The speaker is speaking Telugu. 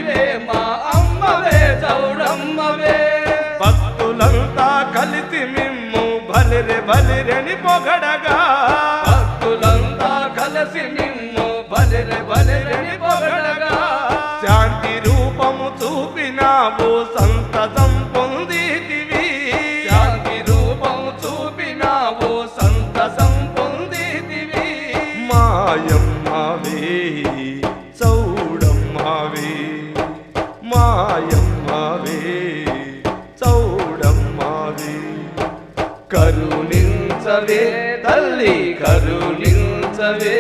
తల్లివే మా అమ్మవే చౌడమ్మవే. భక్తులంతా కలిసి మిమ్ము బలిరె బలిరెని పొగడగా, భక్తులంతా కలిసి నిన్ను బలిరె బలిరెని పొగడగా, శాంతి రూపము చూపినావు సంతతం పొందితివి. శాంతి రూపం చూపినావు సంతసం పొందితివి. మాయమ్మవే చౌడమ్మవే, మాయమ్మవే చౌడమ్మవే. కరుణించవే తల్లి కరుణించవే.